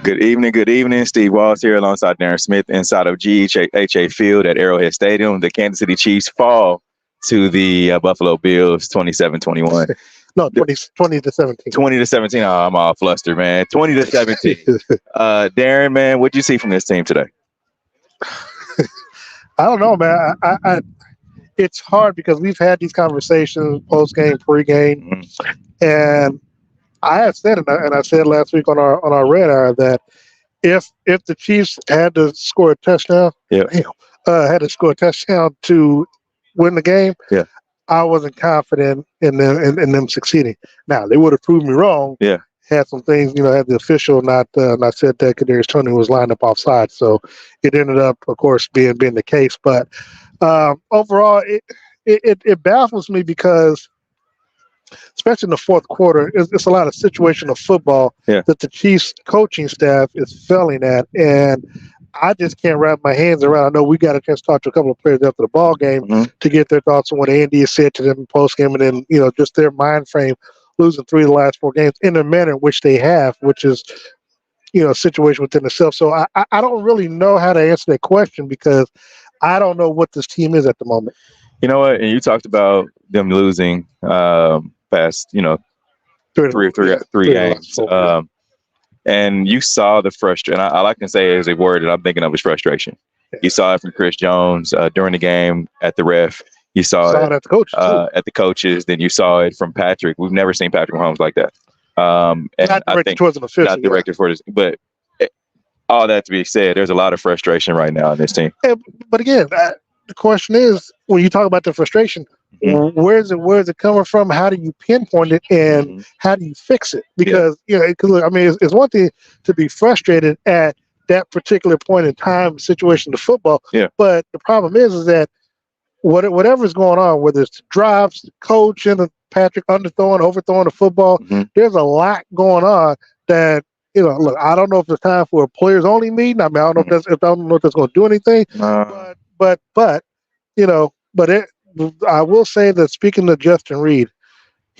Good evening. Steve Walls here alongside Darren Smith inside of G.E.H.A Field at Arrowhead Stadium. The Kansas City Chiefs fall to the Buffalo Bills 27-21. No, 20 to 17. 20 to 17. Oh, I'm all flustered, man. 20 to 17. Darren, man, what'd you see from this team today? I don't know, man. I it's hard because we've had these conversations post game, pre game, and I have said it, and I said last week on our radar that if the Chiefs had to score a touchdown, had to score a touchdown to win the game, I wasn't confident in them succeeding. Now they would have proved me wrong. Yeah, had some things, had the official not said that Kadarius Toney was lined up offside, so it ended up, of course, being the case. But overall, it baffles me because, especially in the fourth quarter, it's a lot of situational football that the Chiefs coaching staff is failing at, and I just can't wrap my hands around. I know we got a chance to talk to a couple of players after the ball game to get their thoughts on what Andy has said to them in post game, and then just their mind frame, losing 3 of the last 4 games in the manner in which they have, which is a situation within itself. So I don't really know how to answer that question because I don't know what this team is at the moment. You know what? And you talked about them losing past, 3 games. And you saw the frustration. All I can say is a word that I'm thinking of is frustration. You saw it from Chris Jones during the game, at the ref. You saw it at the coaches. At the coaches. Then you saw it from Patrick. We've never seen Patrick Mahomes like that. And not directed towards an official. Not directed for this, but all that to be said, there's a lot of frustration right now in this team. But again, the question is, when you talk about the frustration, where's it coming from? How do you pinpoint it, and how do you fix it? Because look, I mean, it's one thing to be frustrated at that particular point in time, situation of football. Yeah. But the problem is that whatever's going on, whether it's the drops, the coach, and Patrick overthrowing the football, there's a lot going on that. Look, I don't know if it's time for a players only meeting. I mean, I don't know if that's going to do anything. But I will say that, speaking to Justin Reed,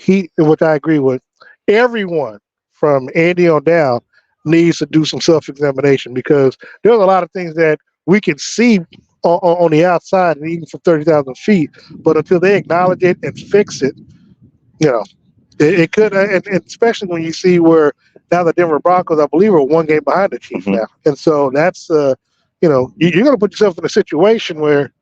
which I agree with, everyone from Andy on down needs to do some self-examination, because there's a lot of things that we can see on the outside and even from 30,000 feet, but until they acknowledge it and fix it, it could, and especially when you see where now the Denver Broncos, I believe, are 1 game behind the Chiefs now. And so that's, you're going to put yourself in a situation where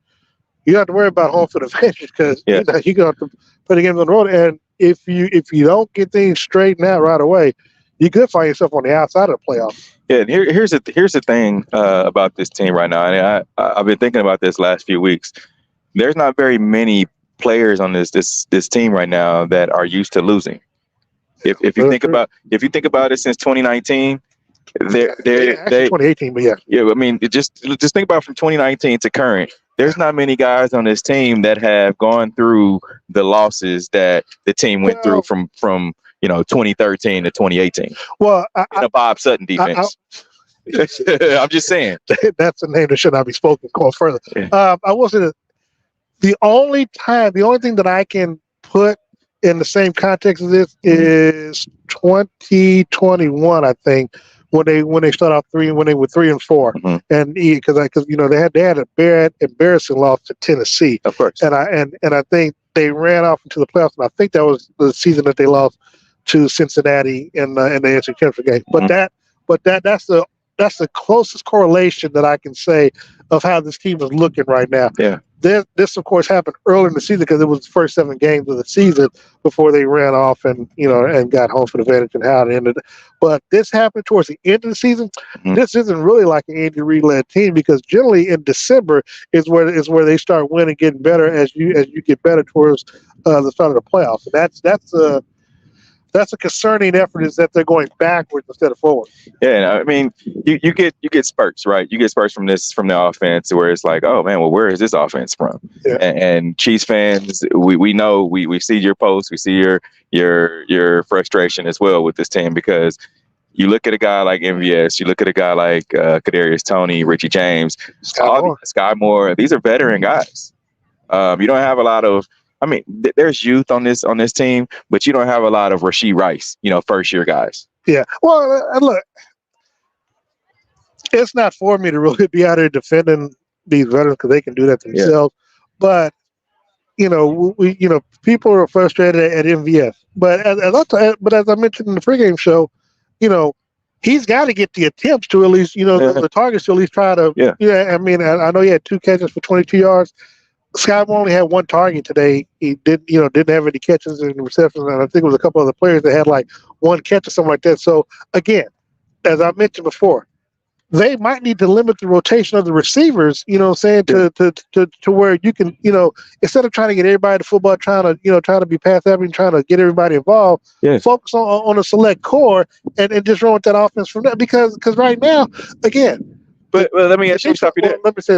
you don't have to worry about home field advantage, because you're going to have to play the games on the road. And if you don't get things straightened out right away, you could find yourself on the outside of the playoffs. Yeah, and here's the thing about this team right now. And I've been thinking about this last few weeks. There's not very many players on this team right now that are used to losing. If you think about it, since 2019, they 2018, but yeah. I mean, just think about from 2019 to current. There's not many guys on this team that have gone through the losses that the team went through from 2013 to 2018. Well, in a Bob Sutton defense. I'm just saying. That's a name that should not be spoken. Going further, I will say that the only thing that I can put in the same context of this is 2021, I think, when they started off when they were 3-4, and because they had a bad embarrassing loss to Tennessee, of course, and I think they ran off into the playoffs, and I think that was the season that they lost to Cincinnati in the AFC Championship game. But that's the closest correlation that I can say of how this team is looking right now. Yeah. This of course happened early in the season because it was the first 7 games of the season before they ran off and got home for the advantage and how it ended. But this happened towards the end of the season. This isn't really like an Andy Reid led team, because generally in December is where they start winning, getting better as you get better towards the start of the playoffs. And that's a concerning effort, is that they're going backwards instead of forward. Yeah, I mean, you get spurts, right? You get spurts from the offense where it's like, oh man, well, where is this offense from? Yeah. And Chiefs fans, we know, we see your posts, we see your frustration as well with this team, because you look at a guy like MVS, you look at a guy like Kadarius Toney, Richie James, Sky Moore. These are veteran guys. You don't have a lot of. I mean, there's youth on this team, but you don't have a lot of Rashee Rice, first year guys. Yeah. Well, look, it's not for me to really be out there defending these veterans because they can do that themselves. But people are frustrated at MVS. But as I mentioned in the pregame show, he's got to get the attempts to at least, the targets to at least try to. Yeah. I mean, I know he had 2 catches for 22 yards. Scott only had 1 target today. He didn't have any catches and receptions, and I think it was a couple of the players that had like 1 catch or something like that. So again, as I mentioned before, they might need to limit the rotation of the receivers, to where you can, instead of trying to get everybody to football, trying to be pass happy and trying to get everybody involved, focus on a select core and just run with that offense from there. Because right now, again, but let me ask you something. Let me say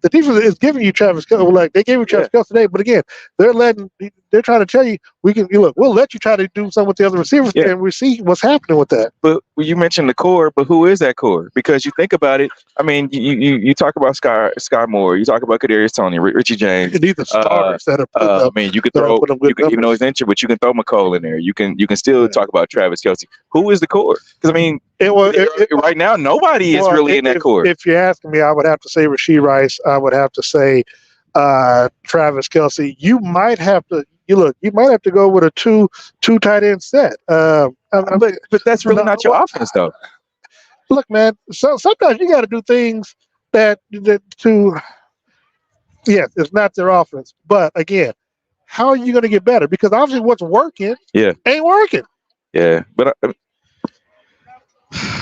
the defense is giving you Travis Kelce. Like they gave you Travis Kelce today, but again, they're trying to tell you we'll let you try to do something with the other receivers, and we see what's happening with that. But you mentioned the core, but who is that core? Because you think about it, I mean, you talk about Sky Moore, you talk about Kadarius Toney, Richie James. And these are starters that are putting up. I mean, you could throw, even though he's injured, but you can throw McCole in there. You can still talk about Travis Kelce. Who is the core? Because I mean, right now nobody is really in that core. If you're asking me, I would have to say Rashee Rice. I would have to say Travis Kelce. You might have to go with a two tight end set. But that's really not your offense, though. Look, man. So sometimes you got to do things that it's not their offense. But again, how are you going to get better? Because obviously, what's working, ain't working. Yeah, but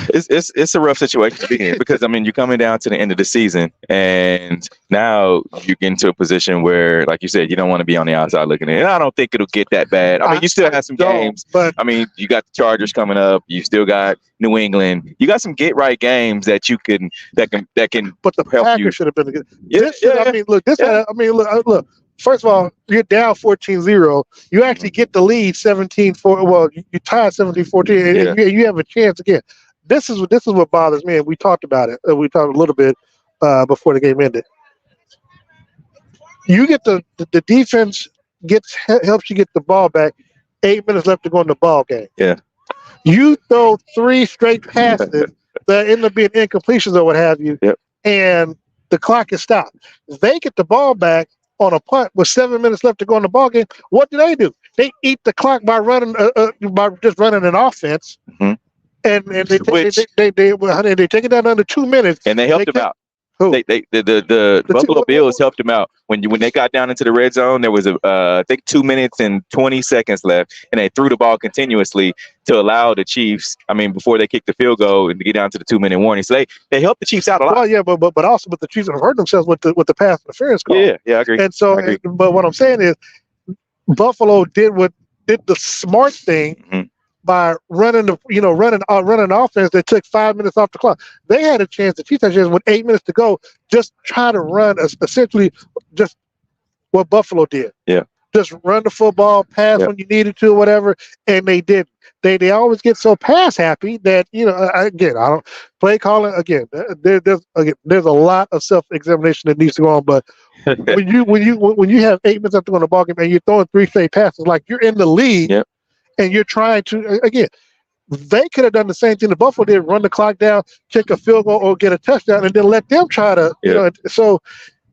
it's a rough situation to be in because I mean you're coming down to the end of the season and now you get into a position where, like you said, you don't want to be on the outside looking in. And I don't think it'll get that bad. I mean, you still have some games, but I mean, you got the Chargers coming up. You still got New England. You got some get right games that you can that can. But the Packers should have been a good. I mean, look. Look. First of all, you're down 14-0. You actually get the lead 17-4. Well, you tie 17-14, and you have a chance again. This is what bothers me, and we talked about it. We talked a little bit before the game ended. You get the defense helps you get the ball back. 8 minutes left to go in the ball game. Yeah. You throw 3 straight passes that end up being incompletions or what have you, and the clock is stopped. They get the ball back on a punt with 7 minutes left to go in the ball game. What do? They eat the clock by running, by just running an offense, and they take it down under 2 minutes, and they helped them out. Who? The Buffalo Bills helped them out when they got down into the red zone. There was I think 2 minutes and 20 seconds left, and they threw the ball continuously to allow the Chiefs. I mean, before they kicked the field goal and to get down to the 2-minute warning, so they helped the Chiefs out a lot. Well, yeah, but the Chiefs have hurt themselves with the pass interference call. Yeah, I agree. And so, but what I'm saying is, Buffalo did the smart thing. By running offense that took 5 minutes off the clock. They had a chance. The Chiefs had a chance with 8 minutes to go. Just try to run essentially just what Buffalo did. Yeah. Just run the football, pass when you needed to, or whatever, and they didn't. They always get so pass happy that again I don't play calling again. There's a lot of self-examination that needs to go on, but when you have 8 minutes left to go in the ball game and you're throwing 3 straight passes, like you're in the lead. Yep. And you're trying to, again, they could have done the same thing the Buffalo did, run the clock down, kick a field goal, or get a touchdown, and then let them try to, So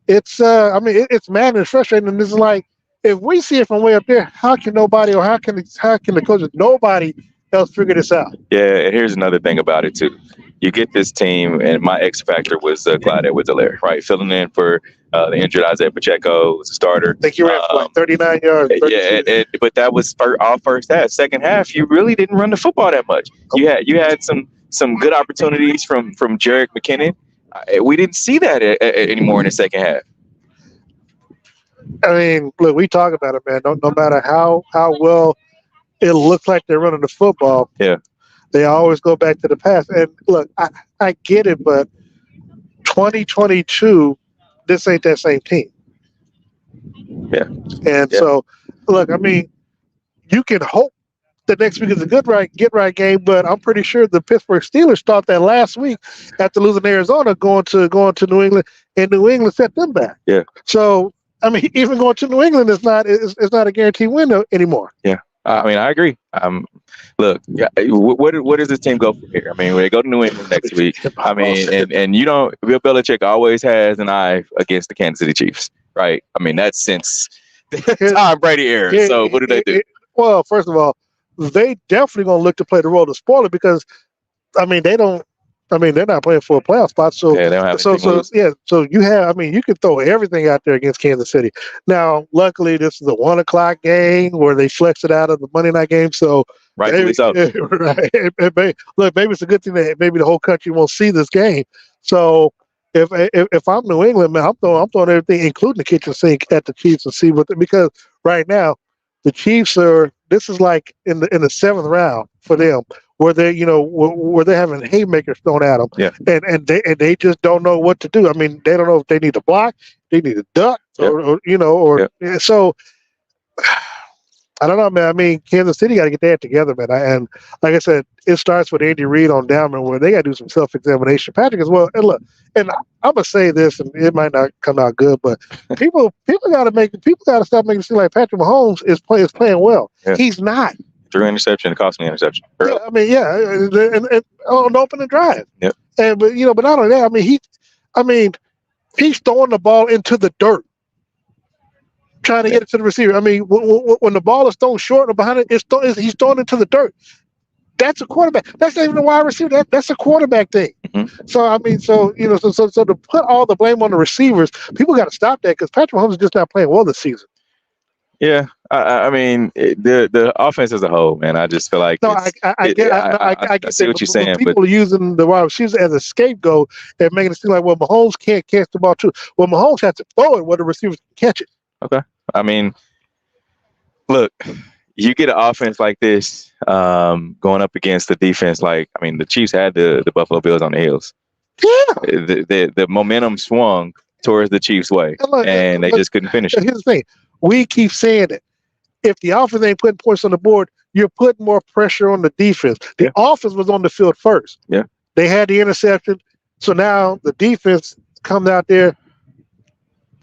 it's, it's mad and frustrating. And this is like, if we see it from way up there, how can nobody, or how can the coaches, nobody else figure this out? Yeah, and here's another thing about it, too. You get this team, and my X factor was Clyde Edwards-Helaire, right? Filling in for the injured Isaiah Pacheco was a starter. I think you ran for like 39 yards. But that was all first half. Second half, you really didn't run the football that much. You had some good opportunities from Jerick McKinnon. We didn't see that anymore in the second half. I mean, look, we talk about it, man. No matter how well it looks like they're running the football. Yeah. They always go back to the past. And look, I get it, but 2022, this ain't that same team. Yeah. And so, look, I mean, you can hope that next week is a good get right game, but I'm pretty sure the Pittsburgh Steelers thought that last week after losing Arizona, going to New England, and New England set them back. Yeah. So, I mean, even going to New England is not a guaranteed win anymore. Yeah. I mean, I agree. Look, what does this team go from here? I mean, when they go to New England next week, I mean, and you know, Bill Belichick always has an eye against the Kansas City Chiefs, right? I mean, that's since the Tom Brady era. So what do they do? Well, first of all, they definitely going to look to play the role of spoiler because I mean, they don't. I mean, they're not playing for a playoff spot. So, yeah, they don't have so anything to lose. yeah. So you have. I mean, you can throw everything out there against Kansas City. Now, luckily, this is a 1 o'clock game where they flex it out of the Monday night game. So, Rightfully so. Right. Look, maybe it's a good thing that maybe the whole country won't see this game. So, if I'm New England, man, I'm throwing everything, including the kitchen sink, at the Chiefs and see what because right now the Chiefs are. This is like in the seventh round for them where they, where they're having haymakers thrown at them, Yeah. and they just don't know what to do. I mean, they don't know if they need to block, they need to duck, so I don't know, man. I mean, Kansas City got to get that together, man. And like I said, it starts with Andy Reid on down, where they got to do some self-examination. Patrick as well. And look, and I'm gonna say this, and it might not come out good, but people got to stop making it seem like Patrick Mahomes is playing well. Yeah. He's not. Threw interception, it cost me an interception. Yeah, I mean, and on opening drive. Yep. And but not only that, I mean, he's throwing the ball into the dirt, trying to get it to the receiver. I mean, when the ball is thrown short or behind it, he's throwing it to the dirt. That's a quarterback. That's not even a wide receiver. That's a quarterback thing. Mm-hmm. So I mean, so to put all the blame on the receivers, people got to stop that because Patrick Mahomes is just not playing well this season. Yeah, I mean the offense as a whole, man. I just feel like I see what you're saying. People are using the wide receivers as a scapegoat and making it seem like, well, Mahomes can't catch the ball too. Well, Mahomes has to throw it where the receivers can catch it. Okay, I mean, look, you get an offense like this going up against the defense. Like, I mean, the Chiefs had the Buffalo Bills on the heels. Yeah, the momentum swung towards the Chiefs' way, and they just couldn't finish it. Here's the thing. We keep saying it. If the offense ain't putting points on the board, you're putting more pressure on the defense. The offense was on the field first. Yeah. They had the interception. So now the defense comes out there.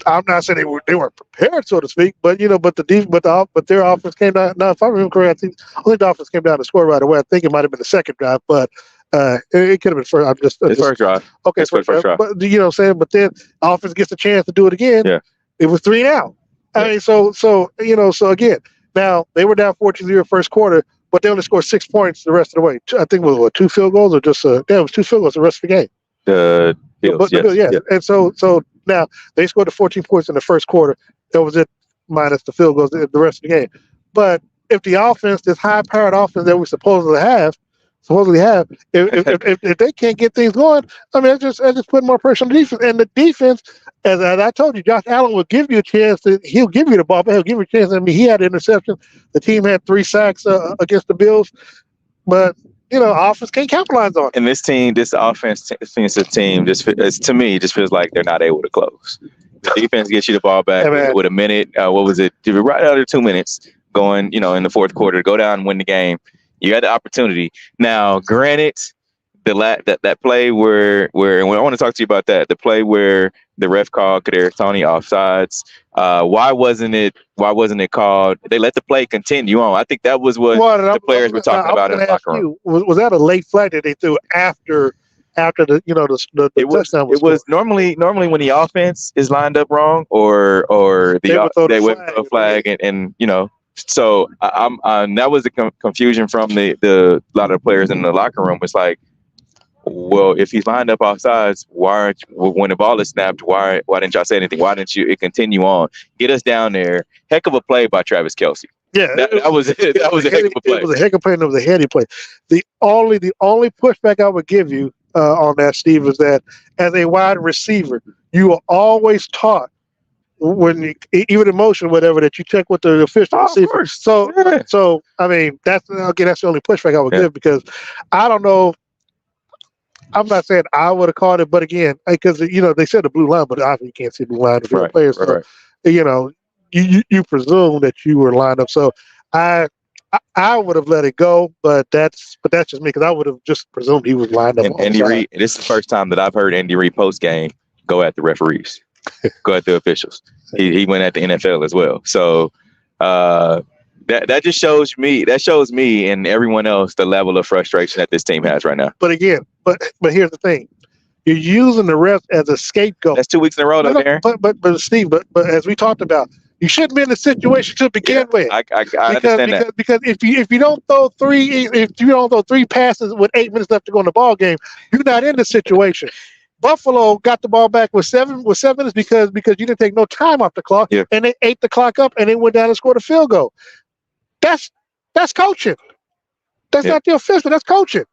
I'm not saying they weren't prepared, so to speak, but but their offense came down. Now, if I remember correctly, I think the offense came down to score right away. I think it might have been the second drive, but it could have been first. First drive. Okay, first drive. But you know what I'm saying? But then offense gets a chance to do it again. Yeah. It was 3-and-out. I mean, so again, now they were down 14-0 first quarter, but they only scored 6 points the rest of the way. I think it was 2 field goals or just it was 2 field goals the rest of the game. The Bills, yes. And so now they scored the 14 points in the first quarter. That was it, minus the field goals the rest of the game. But if the offense, this high-powered offense that we supposedly have, if they can't get things going, I mean, it's just putting more pressure on the defense. And the defense, as I told you, Josh Allen will give you a chance. He'll give you the ball, but he'll give you a chance. I mean, he had an interception. The team had 3 sacks against the Bills, but offense can't capitalize on it. And this offensive team, to me, just feels like they're not able to close. The defense gets you the ball back with a minute. What was it? Right under 2 minutes going, in the fourth quarter, go down and win the game. You had the opportunity. Now, granted, that play where and I want to talk to you about that. The play where the ref called Kadarius Toney offsides. Why wasn't it called? They let the play continue on. I think that was what the players were talking about in the locker room. Was that a late flag that they threw after the touchdown was? It was normally when the offense is lined up wrong or they would throw a flag and. So that was the confusion from the lot of players in the locker room. It's like, well, if he's lined up offsides, when the ball is snapped, why didn't y'all say anything? Why didn't you continue on? Get us down there. Heck of a play by Travis Kelce. Yeah, that was a heck of a play. It was a heck of a play, and it was a heady play. The only pushback I would give you on that, Steve, is that as a wide receiver, you are always taught when even in motion, whatever, that you check with the official. So I mean, that's the only pushback I would give, because I don't know. I'm not saying I would have called it, but again, because they said the blue line, but obviously you can't see the blue line of the players. So you presume that you were lined up. So I would have let it go, but that's just me, because I would have just presumed he was lined up. And Andy Reid, this is the first time that I've heard Andy Reid post game go at the referees, go at the officials. He went at the NFL as well. So that just shows me. That shows me and everyone else the level of frustration that this team has right now. But again, but here's the thing: you're using the refs as a scapegoat. That's 2 weeks in a row, though, Darren. But Steve, but as we talked about, you shouldn't be in the situation to begin with. I understand that. Because if you don't throw three passes with 8 minutes left to go in the ball game, you're not in the situation. Buffalo got the ball back with seven minutes because you didn't take no time off the clock, and they ate the clock up and they went down and scored a field goal. That's coaching. That's not the official. That's coaching.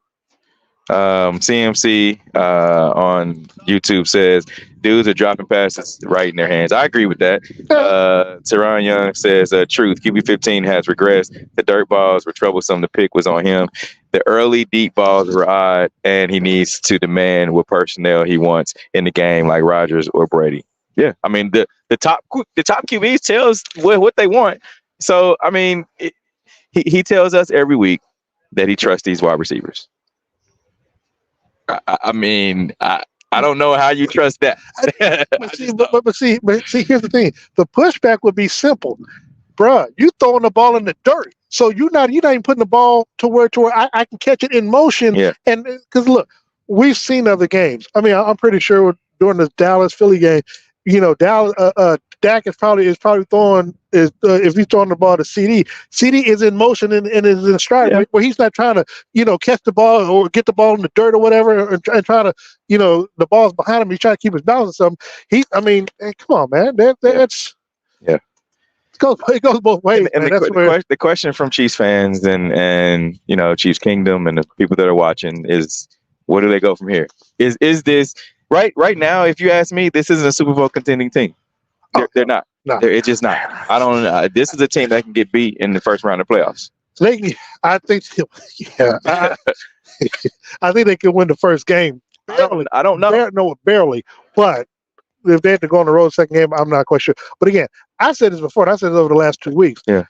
CMC on YouTube says dudes are dropping passes right in their hands. I agree with that. Teron Young says truth. QB15 has regressed. The dirt balls were troublesome. The pick was on him. The early deep balls were odd, and he needs to demand what personnel he wants in the game, like Rodgers or Brady. Yeah, I mean the top QBs tells what they want. So I mean he tells us every week that he trusts these wide receivers. I mean, I don't know how you trust that. But see, here's the thing. The pushback would be simple. Bruh, you throwing the ball in the dirt. So you're not even putting the ball to where I can catch it in motion. Yeah. And because look, we've seen other games. I mean, I'm pretty sure during the Dallas Philly game, Dak is probably throwing if he's throwing the ball to CD is in motion and is in stride where he's not trying to catch the ball or get the ball in the dirt or whatever and try to the ball's behind him. He's trying to keep his balance or something. Come on, man. That's it goes both ways. And the question from Chiefs fans and Chiefs Kingdom and the people that are watching is, where do they go from here? Is this right now? If you ask me, this isn't a Super Bowl contending team. They're not. No. It's just not. I don't. This is a team that can get beat in the first round of playoffs. I think they can win the first game. Barely. I don't know. Barely. But if they have to go on the road second game, I'm not quite sure. But again, I said this before, and I said this over the last 2 weeks. Yeah.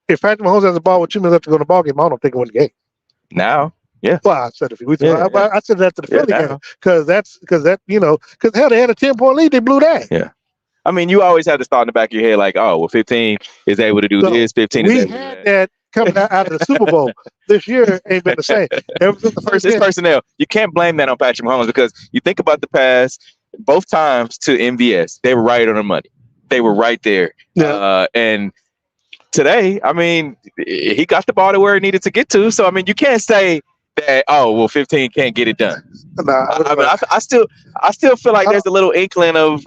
If Patrick Mahomes has the ball with 2 minutes left to go in the ball game, I don't think he win the game. Now. Yeah. Well, I said a few weeks ago. I said that to the Philly game because hell, they had a 10-point lead, they blew that. Yeah. I mean, you always have this thought in the back of your head, like, oh, well, 15 is able to do this. 15 is able to do that. We had that coming out of the Super Bowl. This year ain't been the same. Ever since the first personnel. You can't blame that on Patrick Mahomes because you think about the past, both times to MVS, they were right on the money. They were right there. Yeah. And today, I mean, he got the ball to where it needed to get to. So, I mean, you can't say that, 15 can't get it done. I still feel like there's a little inkling of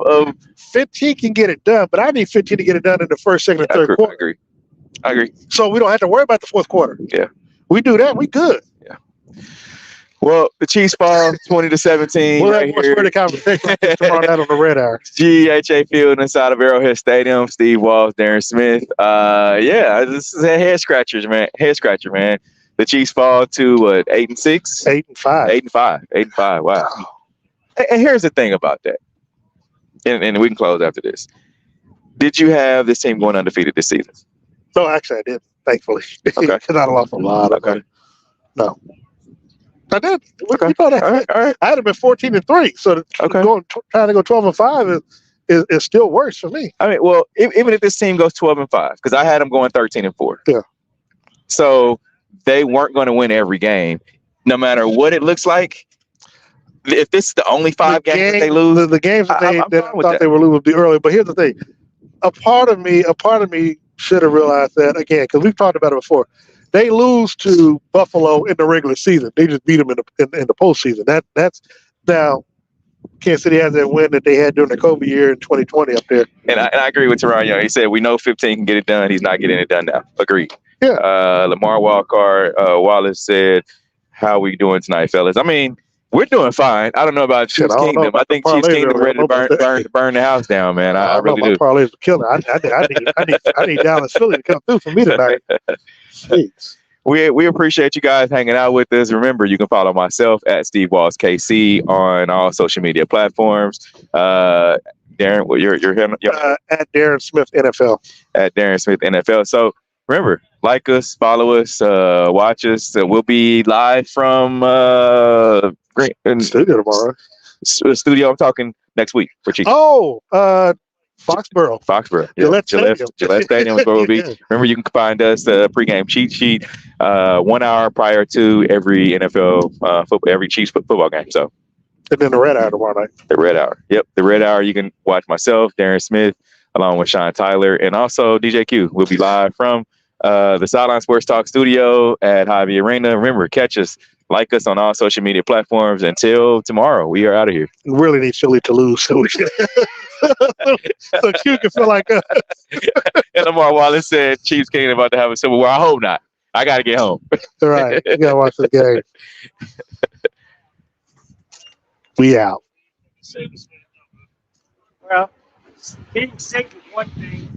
15 can get it done, but I need 15 to get it done in the first, second, and third quarter. I agree. So we don't have to worry about the fourth quarter. Yeah. We do that, we good. Yeah. Well, the Chiefs fall 20-17. We'll have more further conversation tomorrow night on the Red Hour. G.E.H.A field inside of Arrowhead Stadium. Steve Walls, Darren Smith. This is a head scratcher, man. The Chiefs fall to 8-6? 8-5. 8-5. Wow. And here's the thing about that. And we can close after this. Did you have this team going undefeated this season? No, actually, I did. Thankfully, okay. Because I lost a lot. Okay. No, I did. Okay. All right. I had been 14-3, so trying to go 12-5 is still worse for me. I mean, well, even if this team goes 12-5, because I had them going 13-4. Yeah. So they weren't going to win every game, no matter what it looks like. If this is the only 5 games that they lose, the games that I thought they were losing would be early. But here's the thing: a part of me should have realized that again, because we've talked about it before. They lose to Buffalo in the regular season. They just beat them in the postseason. That's now. Kansas City has that win that they had during the COVID year in 2020 up there. And I agree with Teron Young. He said we know 15 can get it done. He's not getting it done now. Agreed. Yeah. Lamar Wallace said, "How we doing tonight, fellas?" I mean, we're doing fine. I don't know about Chiefs Kingdom. I think Chiefs Kingdom ready to burn the house down, man. I really do. My parlays are killing. I need Dallas Philly to come through for me tonight. Jeez. We appreciate you guys hanging out with us. Remember, you can follow myself at Steve Walls KC on all social media platforms. Darren, what your at Darren Smith NFL. At Darren Smith NFL. So remember, like us, follow us, watch us. We'll be live from studio tomorrow. Studio. I'm talking next week for Chiefs. Oh, Foxborough. Yep. Gillette Stadium. Gillette Stadium is where we'll be. Remember, you can find us the pregame cheat sheet 1 hour prior to every NFL football, every Chiefs football game. So, and then the red hour tomorrow night. The red hour. Yep, the red hour. You can watch myself, Darren Smith, along with Sean Tyler, and also DJ Q. We'll be live from the Sideline Sports Talk studio at Hy-Vee Arena. Remember, catch us, like us on all social media platforms. Until tomorrow, we are out of here. We really need Philly to lose so we can so Q can feel like us. And Lamar Wallace said Chiefs King about to have a Civil War. I hope not. I got to get home. All right. You got to watch the game. We out. Well, being sick is one thing.